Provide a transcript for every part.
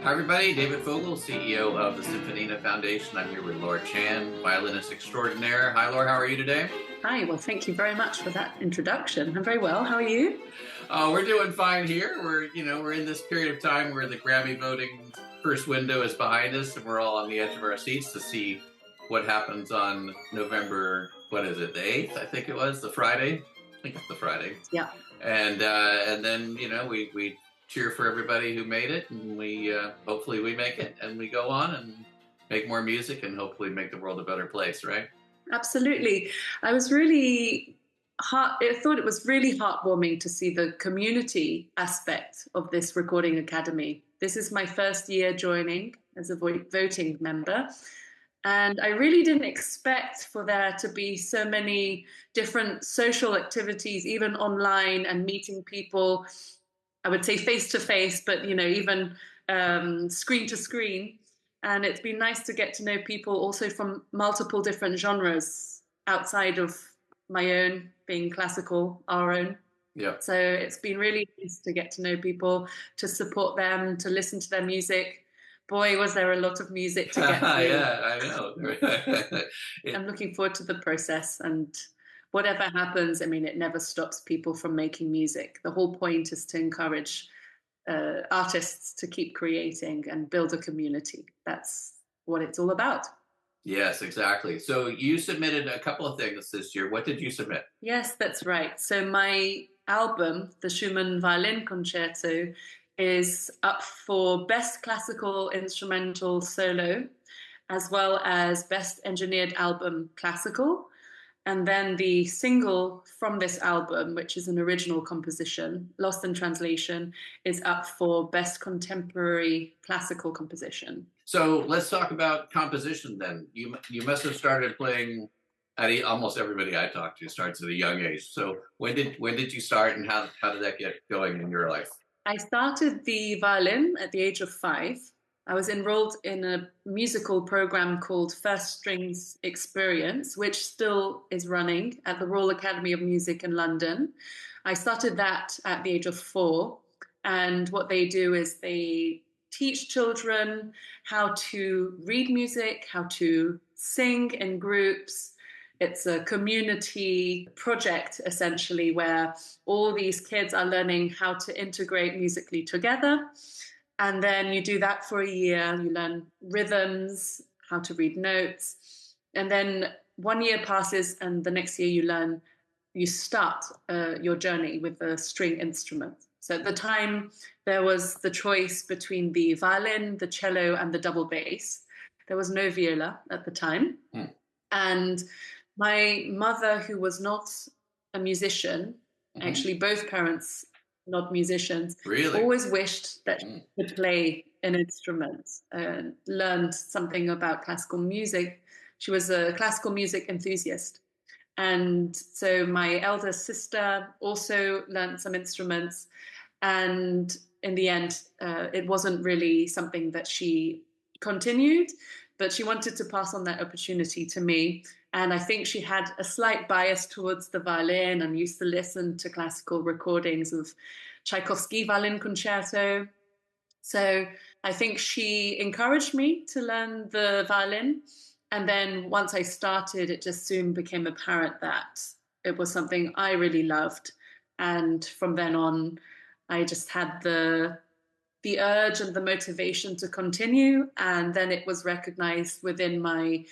Hi, everybody. David Fogel, CEO of the Symphonina Foundation. I'm here with Laure Chan, violinist extraordinaire. Hi, Laure. How are you today? Hi, well, thank you very much for that introduction. I'm very well. How are you? We're doing fine here. We're in this period of time where the Grammy voting first window is behind us, and we're all on the edge of our seats to see what happens on November. What is it? The 8th, I think it was, the Friday. I think it's the Friday. Yeah. And then we cheer for everybody who made it, and we hopefully we make it, and we go on and make more music, and hopefully make the world a better place, right? Absolutely. I was really I thought it was really heartwarming to see the community aspect of this recording academy. This is my first year joining as a voting member. And I really didn't expect for there to be so many different social activities, even online, and meeting people, I would say face to face, but even screen to screen. And it's been nice to get to know people also from multiple different genres outside of my own, being classical, our own. Yeah. So it's been really nice to get to know people, to support them, to listen to their music. Boy, was there a lot of music to get through. Yeah, I know. I'm looking forward to the process, and whatever happens, I mean, it never stops people from making music. The whole point is to encourage artists to keep creating and build a community. That's what it's all about. Yes, exactly. So you submitted a couple of things this year. What did you submit? Yes, that's right. So my album, the Schumann Violin Concerto, is up for Best Classical Instrumental Solo, as well as Best Engineered Album Classical. And then the single from this album, which is an original composition, Lost in Translation, is up for Best Contemporary Classical Composition. So let's talk about composition then. You must have started playing. Almost everybody I talk to starts at a young age. So when did you start, and how did that get going in your life? I started the violin at the age of 5. I was enrolled in a musical program called First Strings Experience, which still is running at the Royal Academy of Music in London. I started that at the age of 4. And what they do is they teach children how to read music, how to sing in groups. It's a community project, essentially, where all these kids are learning how to integrate musically together. And then you do that for a year. You learn rhythms, how to read notes. And then 1 year passes, and the next year you start your journey with a string instrument. So at the time, there was the choice between the violin, the cello, and the double bass. There was no viola at the time. And my mother, who was not a musician, actually both parents not musicians, really always wished that she could play an instrument and learned something about classical music. She was a classical music enthusiast. And so my elder sister also learned some instruments. And in the end, it wasn't really something that she continued, but she wanted to pass on that opportunity to me. And I think she had a slight bias towards the violin and used to listen to classical recordings of Tchaikovsky Violin Concerto. So I think she encouraged me to learn the violin. And then once I started, it just soon became apparent that it was something I really loved. And from then on, I just had the urge and the motivation to continue. And then it was recognized within my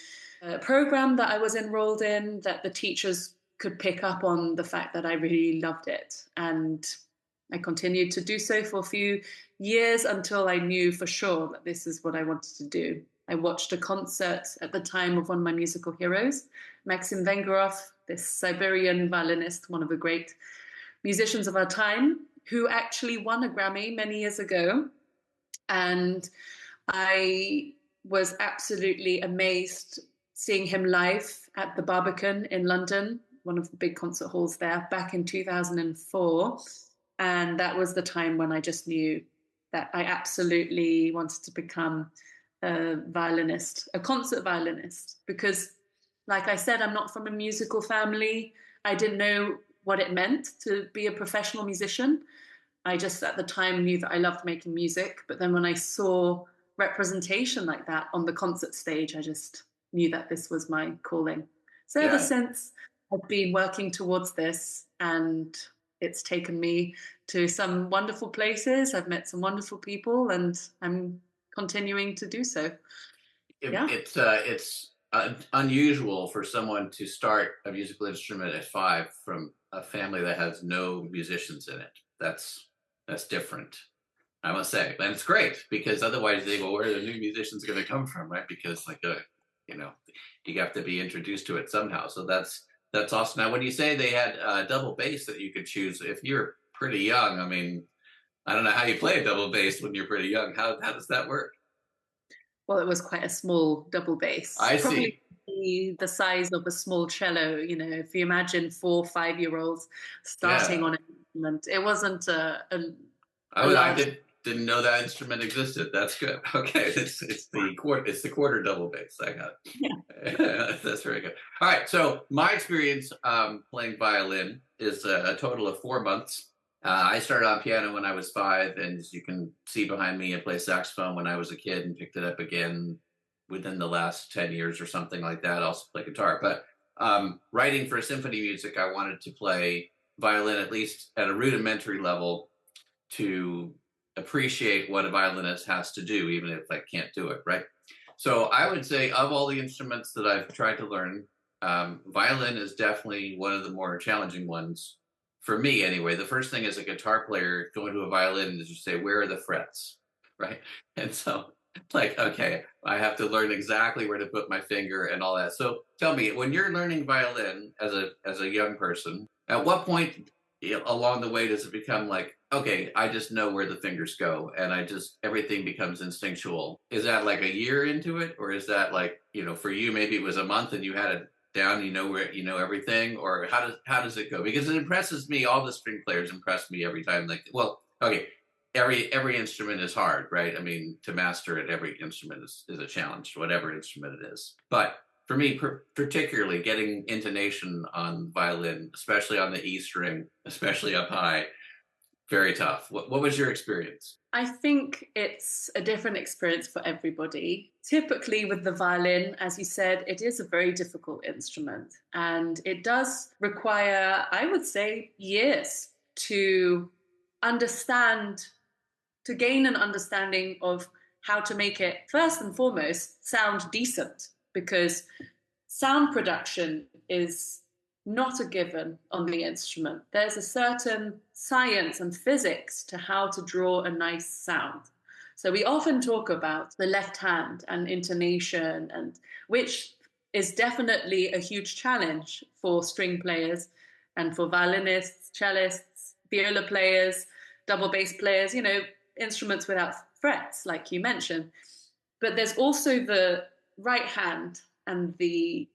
program that I was enrolled in, that the teachers could pick up on the fact that I really loved it. And I continued to do so for a few years until I knew for sure that this is what I wanted to do. I watched a concert at the time of one of my musical heroes, Maxim Vengerov, this Siberian violinist, one of the great musicians of our time, who actually won a Grammy many years ago. And I was absolutely amazed seeing him live at the Barbican in London, one of the big concert halls there, back in 2004. And that was the time when I just knew that I absolutely wanted to become a violinist, a concert violinist, because, like I said, I'm not from a musical family. I didn't know what it meant to be a professional musician. I just at the time knew that I loved making music. But then when I saw representation like that on the concert stage, I just knew that this was my calling. So ever Yeah. since, I've been working towards this, and it's taken me to some wonderful places. I've met some wonderful people, and I'm continuing to do so. Yeah. It's unusual for someone to start a musical instrument at 5 from a family that has no musicians in it. That's different, I must say, and it's great because otherwise they go, where are the new musicians going to come from, right? Because you know, you have to be introduced to it somehow. So that's awesome. Now, when you say they had a double bass that you could choose, if you're pretty young, I mean, I don't know how you play a double bass when you're pretty young. How does that work? Well, it was quite a small double bass, I probably see. the size of a small cello. You know, if you imagine 4 or 5 year olds starting Yeah. on an instrument, it wasn't a I large. didn't know that instrument existed. That's good. Okay, it's the quarter double bass. I got Yeah. it. That's very good. All right, so my experience playing violin is a total of 4 months. I started on piano when I was 5, and as you can see behind me, I played saxophone when I was a kid and picked it up again within the last 10 years or something like that. I also play guitar, but writing for symphony music, I wanted to play violin at least at a rudimentary level to appreciate what a violinist has to do, even if I can't do it, right? So I would say of all the instruments that I've tried to learn, violin is definitely one of the more challenging ones for me anyway. The first thing as a guitar player, going to a violin is you say, where are the frets, right? And so like, okay, I have to learn exactly where to put my finger and all that. So tell me, when you're learning violin as a young person, at what point along the way does it become like, okay, I just know where the fingers go and I just everything becomes instinctual? Is that like a year into it, or is that like, for you maybe it was a month and you had it down, you know where you know everything, or how does it go? Because it impresses me, all the string players impress me every time. Like, well, okay, every instrument is hard, right? I mean, to master it, every instrument is a challenge, whatever instrument it is. But for me, particularly getting intonation on violin, especially on the E string, especially up high, very tough. What was your experience? I think it's a different experience for everybody. Typically, with the violin, as you said, it is a very difficult instrument, and it does require, I would say, years to understand, to gain an understanding of how to make it, first and foremost, sound decent, because sound production is not a given on the instrument. There's a certain science and physics to how to draw a nice sound. So we often talk about the left hand and intonation, and which is definitely a huge challenge for string players and for violinists, cellists, viola players, double bass players, instruments without frets, like you mentioned. But there's also the right hand and the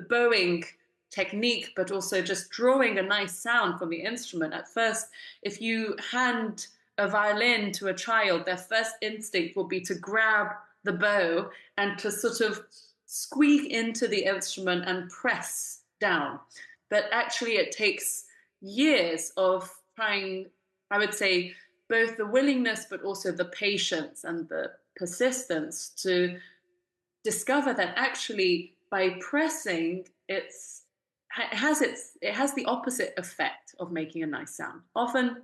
bowing technique, but also just drawing a nice sound from the instrument. At first, if you hand a violin to a child, their first instinct will be to grab the bow and to sort of squeak into the instrument and press down. But actually, it takes years of trying, I would say, both the willingness, but also the patience and the persistence to discover that actually by pressing it has the opposite effect of making a nice sound. Often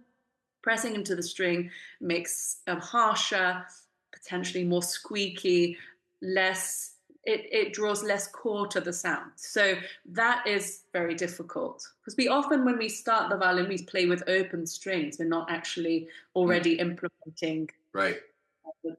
pressing into the string makes a harsher, potentially more squeaky, less it draws less core to the sound. So that is very difficult because we often, when we start the violin, we play with open strings. We're not actually already implementing Right.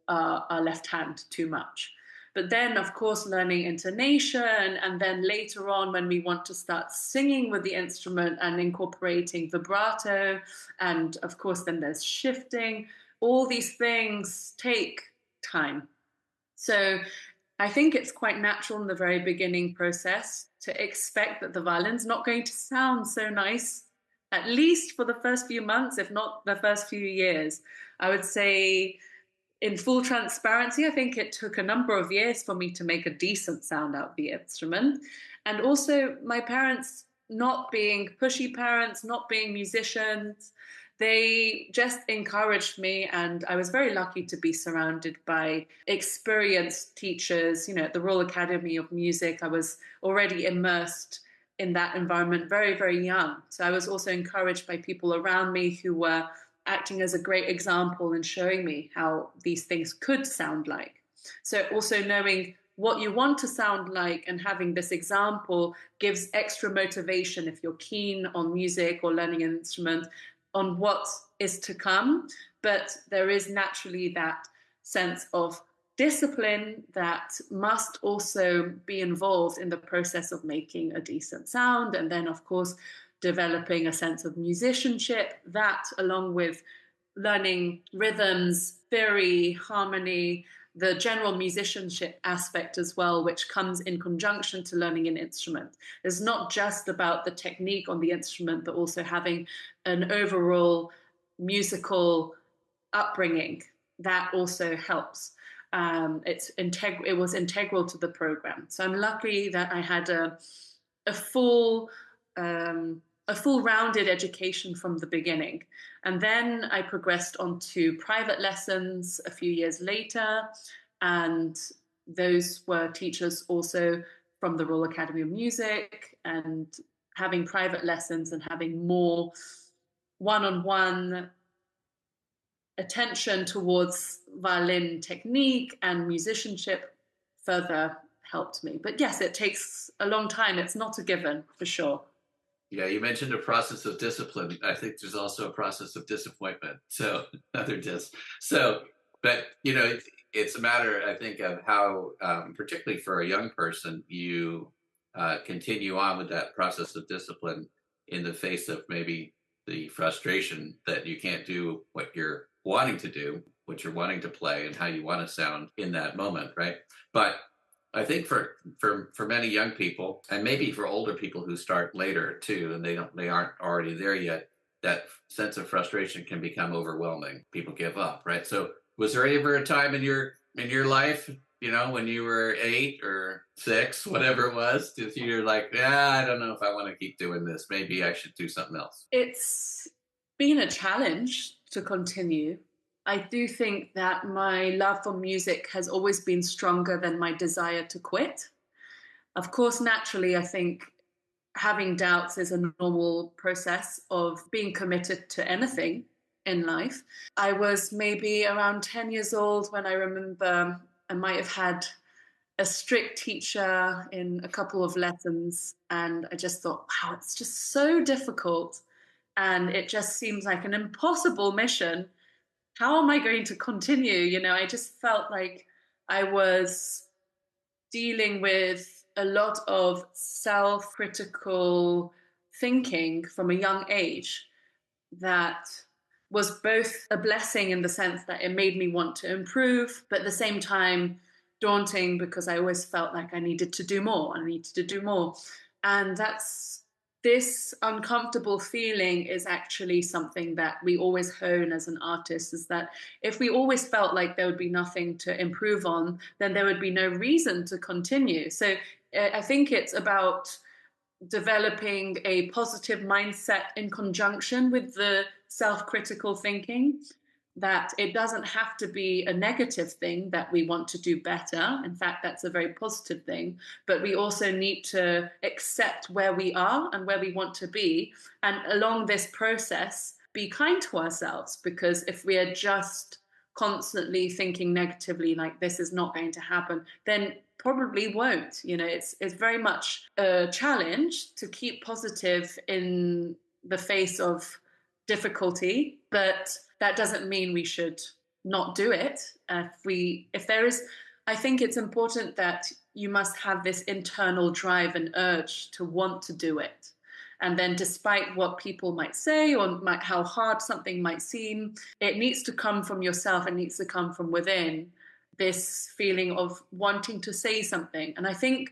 our left hand too much. But then, of course, learning intonation, and then later on, when we want to start singing with the instrument and incorporating vibrato, and of course, then there's shifting. All these things take time. So I think it's quite natural in the very beginning process to expect that the violin's not going to sound so nice, at least for the first few months, if not the first few years. I would say, in full transparency, I think it took a number of years for me to make a decent sound out of the instrument. And also, my parents not being pushy parents, not being musicians, They just encouraged me, and I was very lucky to be surrounded by experienced teachers. At the Royal Academy of Music, I was already immersed in that environment very, very young. So I was also encouraged by people around me who were acting as a great example and showing me how these things could sound like. So also knowing what you want to sound like and having this example gives extra motivation if you're keen on music or learning an instrument on what is to come. But there is naturally that sense of discipline that must also be involved in the process of making a decent sound. And then, of course, developing a sense of musicianship, that along with learning rhythms, theory, harmony, the general musicianship aspect as well, which comes in conjunction to learning an instrument. It's not just about the technique on the instrument, but also having an overall musical upbringing. That also helps. It was integral to the program. So I'm lucky that I had a full a full rounded education from the beginning. And then I progressed on to private lessons a few years later. And those were teachers also from the Royal Academy of Music, and having private lessons and having more one-on-one attention towards violin technique and musicianship further helped me. But yes, it takes a long time. It's not a given, for sure. Yeah, you mentioned a process of discipline. I think there's also a process of disappointment. So another dis. So, but it's a matter, I think, of how, particularly for a young person, you continue on with that process of discipline in the face of maybe the frustration that you can't do what you're wanting to do, what you're wanting to play, and how you want to sound in that moment, right? But I think for many young people, and maybe for older people who start later too, and they aren't already there yet, that sense of frustration can become overwhelming. People give up, right? So was there ever a time in your life, when you were 8 or 6, whatever it was, that you're like, I don't know if I want to keep doing this. Maybe I should do something else. It's been a challenge to continue. I do think that my love for music has always been stronger than my desire to quit. Of course, naturally, I think having doubts is a normal process of being committed to anything in life. I was maybe around 10 years old when I remember I might have had a strict teacher in a couple of lessons, and I just thought, wow, it's just so difficult. And it just seems like an impossible mission. How am I going to continue? I just felt like I was dealing with a lot of self-critical thinking from a young age that was both a blessing in the sense that it made me want to improve, but at the same time daunting because I always felt like I needed to do more. And this uncomfortable feeling is actually something that we always hone as an artist, is that if we always felt like there would be nothing to improve on, then there would be no reason to continue. So I think it's about developing a positive mindset in conjunction with the self-critical thinking, that it doesn't have to be a negative thing that we want to do better. In fact, that's a very positive thing. But we also need to accept where we are and where we want to be. And along this process, be kind to ourselves, because if we are just constantly thinking negatively, like this is not going to happen, then probably won't. It's very much a challenge to keep positive in the face of difficulty, but that doesn't mean we should not do it. I think it's important that you must have this internal drive and urge to want to do it. And then despite what people might say or how hard something might seem, it needs to come from yourself. It needs to come from within, this feeling of wanting to say something. And I think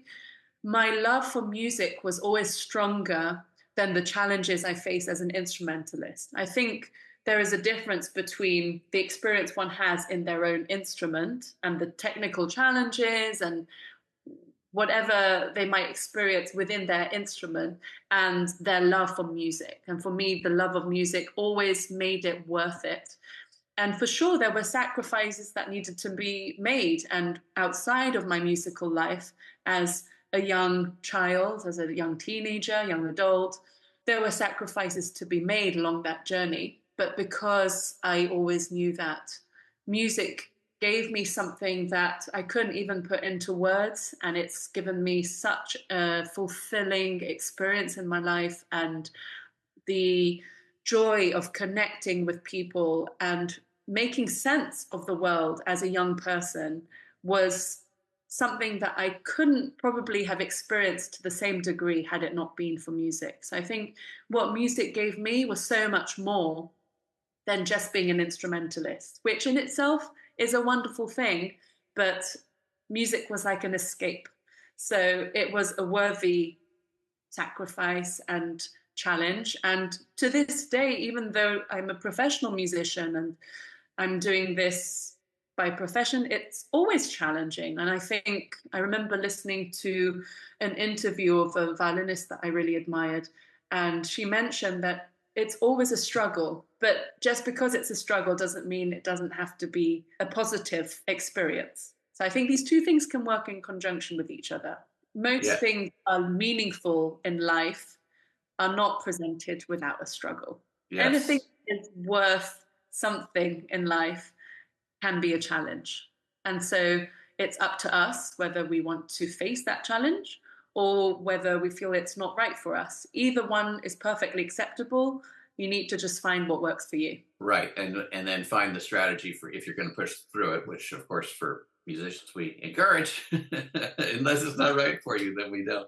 my love for music was always stronger than the challenges I face as an instrumentalist. I think there is a difference between the experience one has in their own instrument and the technical challenges and whatever they might experience within their instrument and their love for music. And for me, the love of music always made it worth it. And for sure, there were sacrifices that needed to be made. And outside of my musical life, as a young child, as a young teenager, young adult, there were sacrifices to be made along that journey. But because I always knew that music gave me something that I couldn't even put into words, and it's given me such a fulfilling experience in my life, and the joy of connecting with people and making sense of the world as a young person was something that I couldn't probably have experienced to the same degree had it not been for music. So I think what music gave me was so much more than just being an instrumentalist, which in itself is a wonderful thing, but music was like an escape. So it was a worthy sacrifice and challenge. And to this day, even though I'm a professional musician and I'm doing this by profession, it's always challenging. And I think I remember listening to an interview of a violinist that I really admired, and she mentioned that it's always a struggle, but just because it's a struggle doesn't mean it doesn't have to be a positive experience. So I think these two things can work in conjunction with each other. Most Yeah. things are meaningful in life are not presented without a struggle. Anything Yes. that is worth something in life can be a challenge. And so it's up to us whether we want to face that challenge or whether we feel it's not right for us. Either one is perfectly acceptable. You need to just find what works for you. Right. And then find the strategy for if you're going to push through it, which of course for musicians we encourage. Unless it's not right for you, then we don't.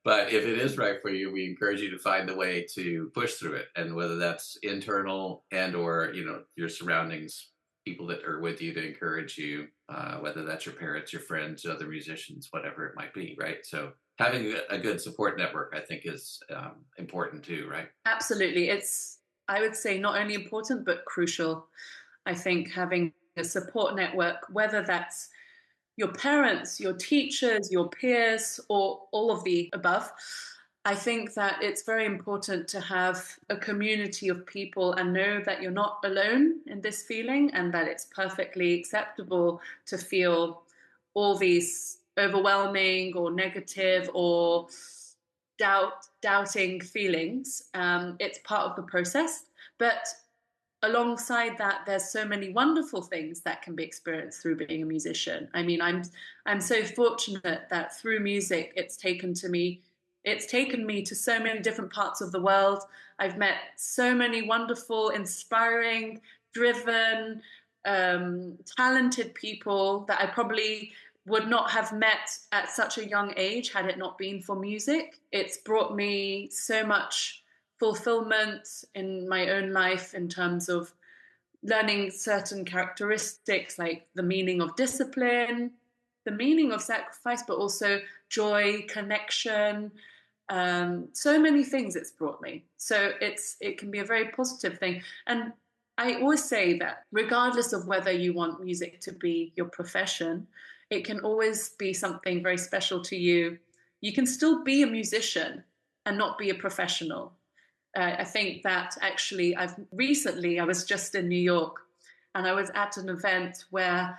But if it is right for you, we encourage you to find the way to push through it. And whether that's internal and or, your surroundings, people that are with you to encourage you, whether that's your parents, your friends, other musicians, whatever it might be, right? So having a good support network, I think, is important too, right? Absolutely. It's, I would say, not only important, but crucial. I think having a support network, whether that's your parents, your teachers, your peers, or all of the above, I think that it's very important to have a community of people and know that you're not alone in this feeling and that it's perfectly acceptable to feel all these overwhelming or negative or doubting feelings. It's part of the process. But alongside that, there's so many wonderful things that can be experienced through being a musician. I mean, I'm so fortunate that through music, it's taken me to so many different parts of the world. I've met so many wonderful, inspiring, driven, talented people that I probably would not have met at such a young age had it not been for music. It's brought me so much fulfillment in my own life in terms of learning certain characteristics like the meaning of discipline, the meaning of sacrifice, but also joy, connection, so many things it's brought me. So it can be a very positive thing. And I always say that regardless of whether you want music to be your profession, it can always be something very special to you. You can still be a musician and not be a professional. I think that actually I was just in New York and I was at an event where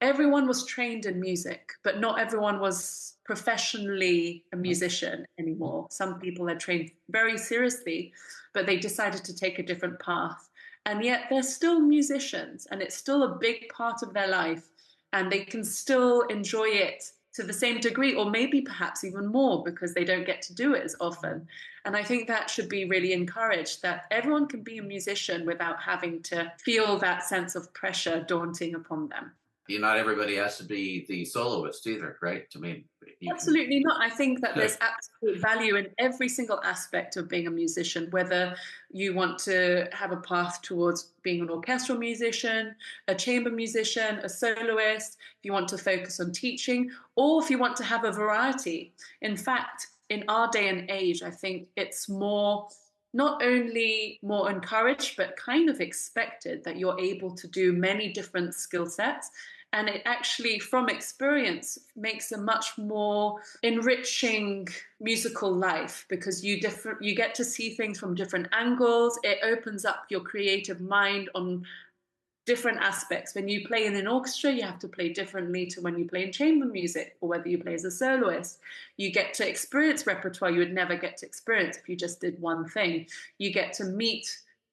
everyone was trained in music, but not everyone was professionally a musician anymore. Some people had trained very seriously, but they decided to take a different path. And yet they're still musicians and it's still a big part of their life and they can still enjoy it to the same degree, or maybe perhaps even more because they don't get to do it as often. And I think that should be really encouraged, that everyone can be a musician without having to feel that sense of pressure daunting upon them. Not everybody has to be the soloist either, right? I mean, you can. Absolutely not. I think that there's absolute value in every single aspect of being a musician, whether you want to have a path towards being an orchestral musician, a chamber musician, a soloist, if you want to focus on teaching, or if you want to have a variety. In fact, in our day and age, I think it's more not only more encouraged, but kind of expected that you're able to do many different skill sets And it actually, from experience, makes a much more enriching musical life, because you get to see things from different angles. It opens up your creative mind on different aspects. When you play in an orchestra, you have to play differently to when you play in chamber music, or whether you play as a soloist. You get to experience repertoire you would never get to experience if you just did one thing. You get to meet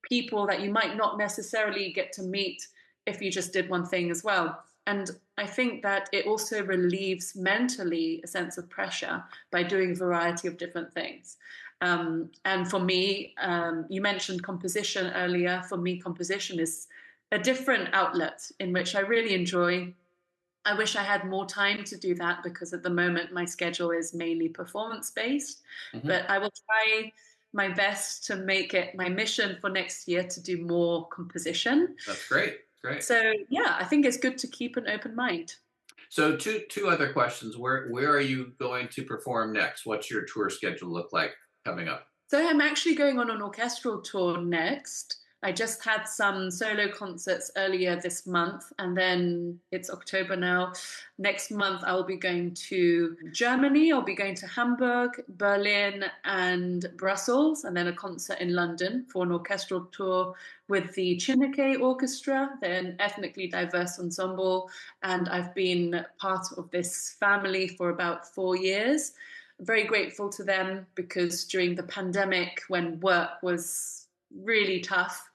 people that you might not necessarily get to meet if you just did one thing as well. And I think that it also relieves mentally a sense of pressure by doing a variety of different things. And for me, you mentioned composition earlier. For me, composition is a different outlet in which I really enjoy. I wish I had more time to do that, because at the moment my schedule is mainly performance based, Hmm. but I will try my best to make it my mission for next year to do more composition. That's great. Great. So yeah, I think it's good to keep an open mind. So two other questions. Where are you going to perform next? What's your tour schedule look like coming up? So I'm actually going on an orchestral tour next. I just had some solo concerts earlier this month, and then it's October now. Next month, I'll be going to Germany. I'll be going to Hamburg, Berlin, and Brussels, and then a concert in London for an orchestral tour with the Chineke Orchestra. They're an ethnically diverse ensemble, and I've been part of this family for about 4 years. Very grateful to them, because during the pandemic, when work was really tough,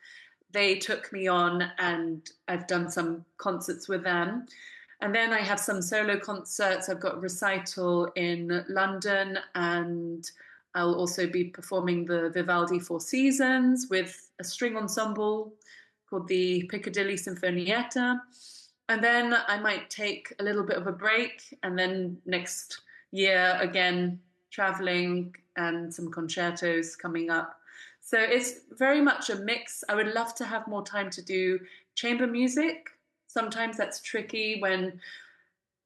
they took me on, and I've done some concerts with them. And then I have some solo concerts. I've got a recital in London, and I'll also be performing the Vivaldi Four Seasons with a string ensemble called the Piccadilly Symphonietta. And then I might take a little bit of a break, and then next year again, traveling and some concertos coming up. So it's very much a mix. I would love to have more time to do chamber music. Sometimes that's tricky when,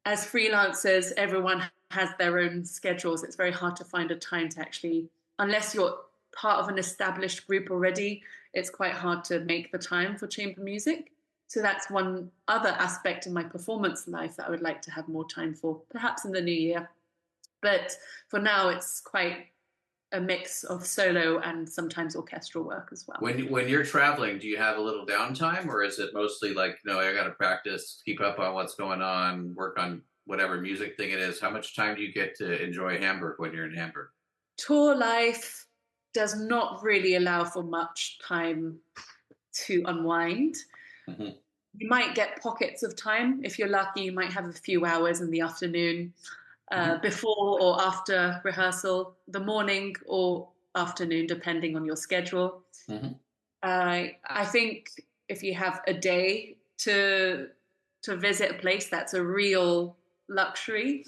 as freelancers, everyone has their own schedules. It's very hard to find a time to actually, unless you're part of an established group already, it's quite hard to make the time for chamber music. So that's one other aspect in my performance life that I would like to have more time for, perhaps in the new year. But for now, it's quite a mix of solo and sometimes orchestral work as well. When you're traveling, do you have a little downtime, or is it mostly like, no, I got to practice, keep up on what's going on, work on whatever music thing it is? How much time do you get to enjoy Hamburg when you're in Hamburg? Tour life does not really allow for much time to unwind. Hmm. You might get pockets of time. If you're lucky, you might have a few hours in the afternoon, Hmm. before or after rehearsal, the morning or afternoon, depending on your schedule. Hmm. I think if you have a day to visit a place, that's a real luxury.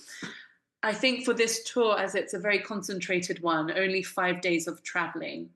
I think for this tour, as it's a very concentrated one, only 5 days of traveling,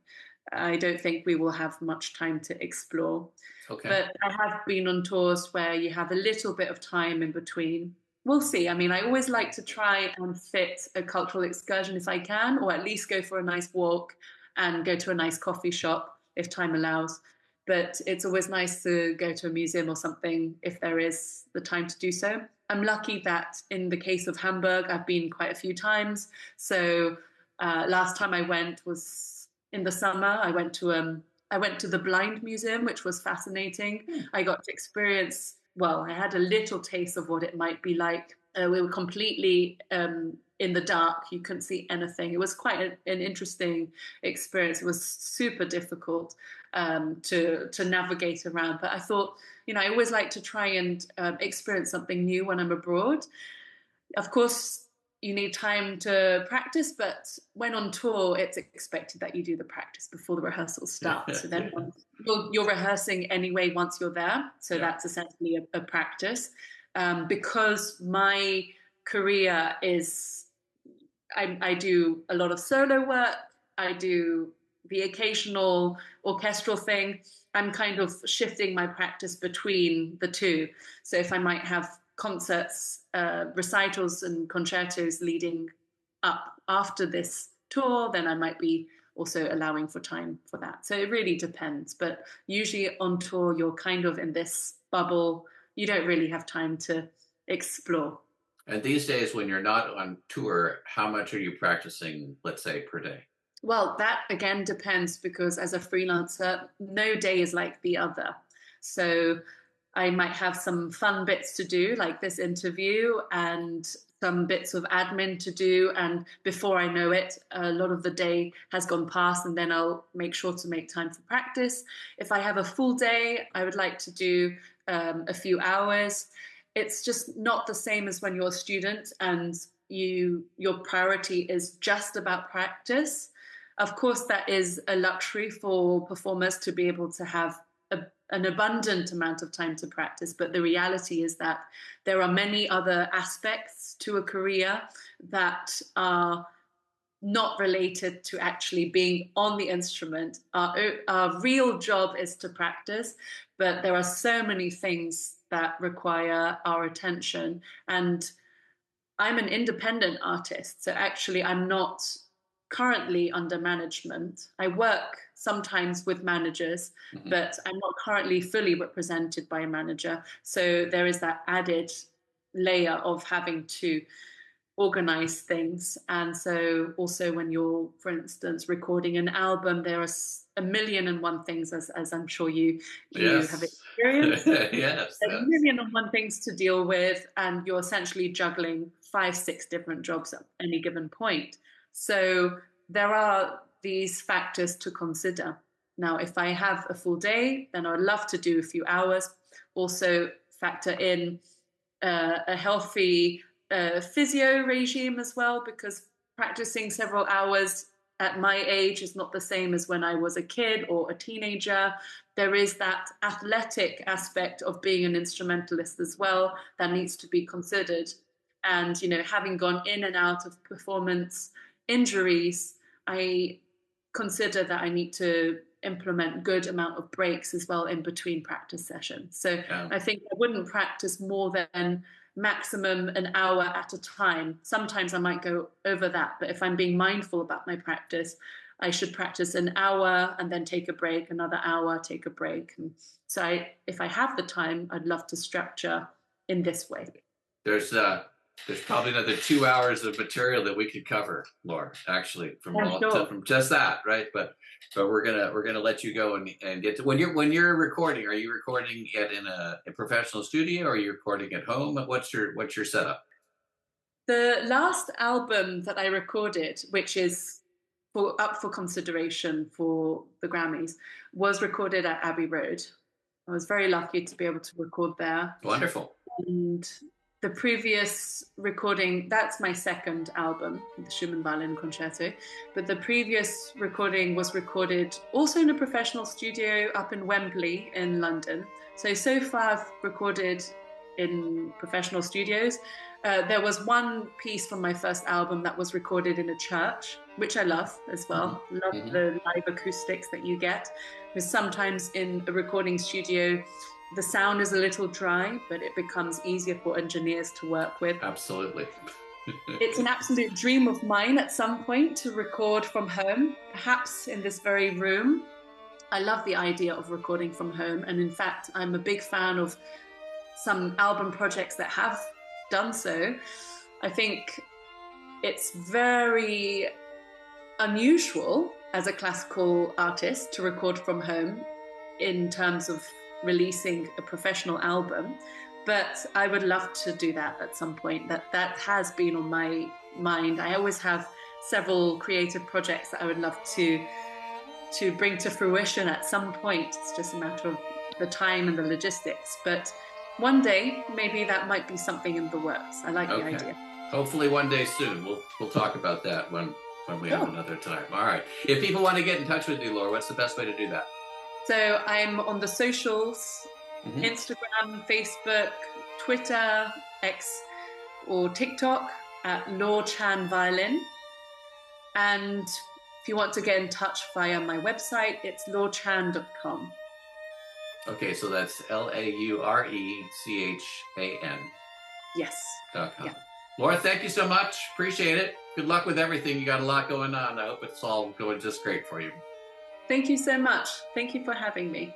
I don't think we will have much time to explore. Okay. But I have been on tours where you have a little bit of time in between. We'll see. I mean, I always like to try and fit a cultural excursion if I can, or at least go for a nice walk and go to a nice coffee shop if time allows. But it's always nice to go to a museum or something if there is the time to do so. I'm lucky that in the case of Hamburg, I've been quite a few times. So last time I went was in the summer. I went to the Blind Museum, which was fascinating. I got to experience, well, I had a little taste of what it might be like. We were completely in the dark. You couldn't see anything. It was quite an interesting experience. It was super difficult to navigate around. But I thought, I always like to try and experience something new when I'm abroad. Of course, you need time to practice, but when on tour, it's expected that you do the practice before the rehearsals start. So then you're rehearsing anyway once you're there. So Yeah. that's essentially a practice. Because my career is, I do a lot of solo work, I do the occasional orchestral thing. I'm kind of shifting my practice between the two. So if I might have concerts, recitals, and concertos leading up after this tour, then I might be also allowing for time for that. So it really depends. But usually on tour, you're kind of in this bubble. you don't really have time to explore. And these days, when you're not on tour, how much are you practicing, let's say, per day? Well, that again depends because as a freelancer, no day is like the other. So I might have some fun bits to do, like this interview, and some bits of admin to do. And before I know it, a lot of the day has gone past, and then I'll make sure to make time for practice. If I have a full day, I would like to do a few hours. It's just not the same as when you're a student and your priority is just about practice. Of course, that is a luxury for performers to be able to have an abundant amount of time to practice. But the reality is that there are many other aspects to a career that are not related to actually being on the instrument. Our real job is to practice, but there are so many things that require our attention. And I'm an independent artist, so actually I'm not currently under management. I work sometimes with managers, but I'm not currently fully represented by a manager. So there is that added layer of having to organize things. And so also when you're, for instance, recording an album, there are a million and one things, as I'm sure you have experienced. Yes. A million and one things to deal with, and you're essentially juggling 5-6 different jobs at any given point. So there are these factors to consider. Now, if I have a full day, then I would love to do a few hours. Also factor in a healthy physio regime as well, because practicing several hours at my age is not the same as when I was a kid or a teenager. There is that athletic aspect of being an instrumentalist as well that needs to be considered. And, you know, having gone in and out of performance injuries, I consider that I need to implement good amount of breaks as well in between practice sessions. So I think I wouldn't practice more than maximum an hour at a time. Sometimes I might go over that, but if I'm being mindful about my practice, I should practice an hour and then take a break, another hour, take a break. And so if I have the time, I'd love to structure in this way. There's probably another 2 hours of material that we could cover, Laure, actually, from just that, right? But we're gonna let you go and get to when you're recording. Are you recording it in a professional studio, or are you recording at home? What's your setup? The last album that I recorded, which is up for consideration for the Grammys, was recorded at Abbey Road. I was very lucky to be able to record there. Wonderful. And the previous recording, that's my second album, the Schumann Violin Concerto, but the previous recording was recorded also in a professional studio up in Wembley in London. So far I've recorded in professional studios. There was one piece from my first album that was recorded in a church, which I love as well. Love the live acoustics that you get, because sometimes in a recording studio, the sound is a little dry, but it becomes easier for engineers to work with. Absolutely. It's an absolute dream of mine at some point to record from home, perhaps in this very room. I love the idea of recording from home. And in fact, I'm a big fan of some album projects that have done so. I think it's very unusual as a classical artist to record from home in terms of releasing a professional album, but I would love to do that at some point. That has been on my mind. I always have several creative projects that I would love to bring to fruition at some point. It's just a matter of the time and the logistics, but one day maybe that might be something in the works. I like the idea. Hopefully one day soon. We'll talk about that when we have another time. All right. If people want to get in touch with you, Laure, what's the best way to do that? So I'm on the socials, Instagram, Facebook, Twitter, X, or TikTok at Laure Chan Violin. And if you want to get in touch via my website, it's laurechan.com. Okay, so that's LaureChan. Yes. .com. Yeah. Laure, thank you so much. Appreciate it. Good luck with everything. You got a lot going on. I hope it's all going just great for you. Thank you so much. Thank you for having me.